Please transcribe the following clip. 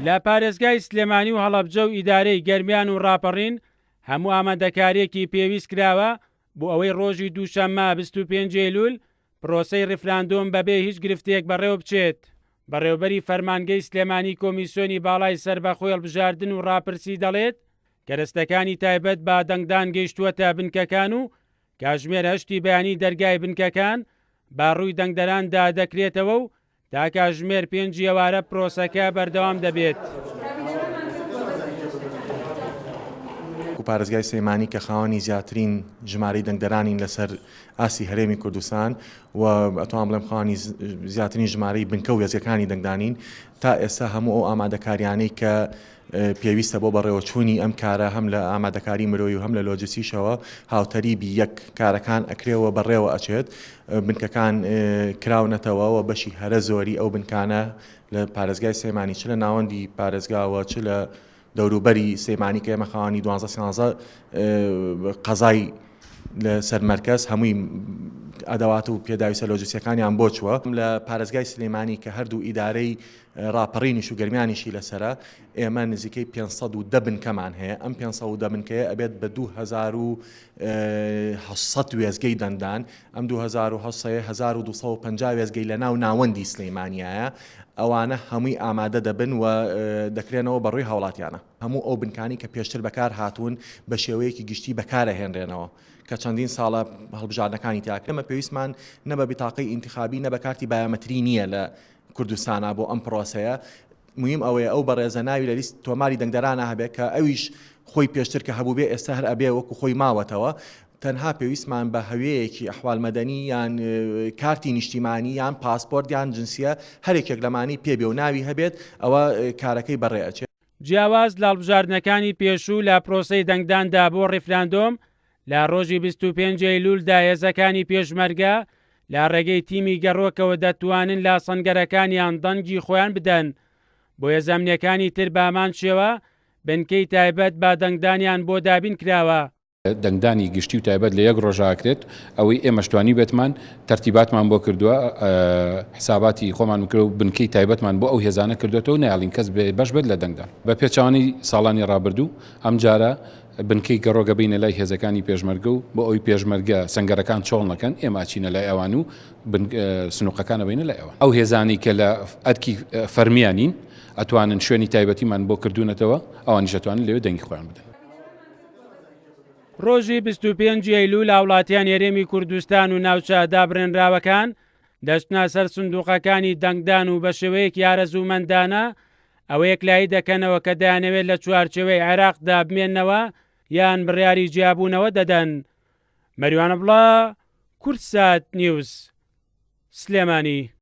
لە پارێزگای سلێمانی و هەڵەبجە و ئیدارەی گەرمیان و ڕاپەڕین هەموو ئامادەکاریەکی پێویست کراوە بۆ ئەوەی ڕۆژی دووشەممە 25 ئەیلوول پرۆسەی ڕیفراندۆم بەبێ هیچ گرفتەیەک بەڕێوە بچێت. بەڕێوەبەری فەرمانگەی سلێمانی کۆمیسیۆنی باڵای سەربەخۆی هەڵبژاردن و ڕاپرسی دەڵێت کەرەستەکانی تایبەت با دەنگدان گەیشتووەتە بنکەکان و کاتژمێر هەشتی بەیانی دەرگای بنکەکان باڕووی دەنگدەراندا دەکرێتەوە و تا کاتژمێر 5 ئێوارە پرۆسەکە بەردەوام دەبێت. پارێزگای سلێمانی کە خاوەنی زیاترین ژمارەی دەنگدەرانین لەسەر ئاسی هەرێمی کوردستان و ئەتوانم بڵێم خاوەنی زیاترین ژمارەی بنکە و وێزیەکانی دەنگدانین تا ئێستا هەموو ئەو ئامادەکاریانەی کە پێویستە بۆ بەڕێوەچوونی ئەم کارە هەم لە ئامادەکاری مرۆیی و هەم لە لۆجستیکەوە هاوتەریبی یەک کارەکان ئەکرێەوە بەڕێوە ئەچێت. بنکەکان کراونەتەوە و بەشی هەرە زۆری ئەو بنکانە لە پارێزگای سلێمانی چ لە ناوەندی پارێزگاوە چ لە دەوروبەری سلێمانی کە ئێمە خاوەنی 12 قەزای لەسەر مەرکەز هەمووی ئەدەوات و پێداویستە لۆجستیکەکانیان بۆ چووە لە پارێزگای سلێمانی کە هەردوو ئیدارەی ڕاپەڕینیش و گەرمیانیشی لەسرە ئێمە نزیکەی 510 بنکەمان هەیە. ئەم 510 بنکەیە ئەبێت بە 2800 وێزگەی دەندان. ئەم 1250 وێزگەی لە ناو ناوەندی سلێمانیایە. ئەوانە هەمووی ئامادە دەبن و دەکرێنەوە بەڕووی هاوڵاتیانە. هەموو ئەو بنکانی کە پێشتر بەکار هاتوون بە شێوەیەکی گشتی بەکارەهێنرێنەوە کە چەندین ساڵە هەڵبژاردنەکانی تاکرێمە پێویستمان نە بە بیتاقەی ئینتیخابی نە بە کارتی بایۆمەتری نییە لە کوردستانە بۆ ئەم پرۆسەیە. مهم ئەوەیە ئەو بەڕێزە ناوی لە لیست تۆماری دەنگدەرانە هەبێت کە ئەویش خۆی پێشتر کە هەبوو بێ ئێستا هەر ئەبێ وەکو خۆی ماوەتەوە. تەنها پێویستمان بە هەوەیەکی ئەحوال مەدەنی یان کارتی نیشتیمانی یان پاسپۆرت یان جنسیە هەرێکێک لەمانی پێبێ و ناوی هەبێت ئەوە کارەکەی بەڕێ ئەچێت. جیاواز لە هەڵبژاردنەکانی پێشوو لە پرۆسەی دەنگداندا بۆ ڕیفراندۆم لە ڕۆژی 25 ئەیلوولدا هێزەکانی پێشمەرگە لە ڕێگەی تیمی گەڕۆکەوە دەتوانن لە سەنگەرەکانیان دەنگی خۆیان بدەن. بۆ هێزەمنیەکانی تر بامان شێوە بنکەی تایبەت با دەنگدانیان بۆ دابین کراوە. دەنگدانی گشتی و تایبەت لە یەک ڕۆژاکرێت ئەوەی ئێمەشتوانی بێتمان تەرتیباتمان بۆ کردووە حساباتی خۆمان کرد و بنکەی تایبەتمان بۆ ئەو هێزانە کردوێتەوە ناڵین کەس بەش بێت لە دەنگدان بە پێچوانی ساڵانی ڕابردوو ئەم جارە بنکەی گەڕۆگە بینە لای هێزەکانی پێشمەرگە و بۆ ئەوی پێشمەرگە سەنگەرەکان چۆڵ نەکەن ئێمە چینە لای ئەوان و سنووقەکانە بینە لای ئەوە ئەو هێزانی کە لە ئەرکی فەرمیانین ئەتوانن شوێنی تایبەتیمان بۆ کردوونەتەوە ئەوانیش دەتوانن لەوێ دەنگی خۆیان بدەن. ڕۆژی 25 ئەیلوول هاوڵاتیان هەرێمی کوردستان و ناوچە دابڕێنراوەکان دەستنا سەر سندوقەکانی دەنگدان و بە شێوەیەکی ئارەزوومەندانە ئەوەیەک لای دەکەنەوە کە دەیانەوێت لە چوارچێوەی عێراقدا بمێننەوە یان بڕیاری جیابوونەوە دەدەن. مەریوانە بڵا، کورتسات نیوز، سلێمانی.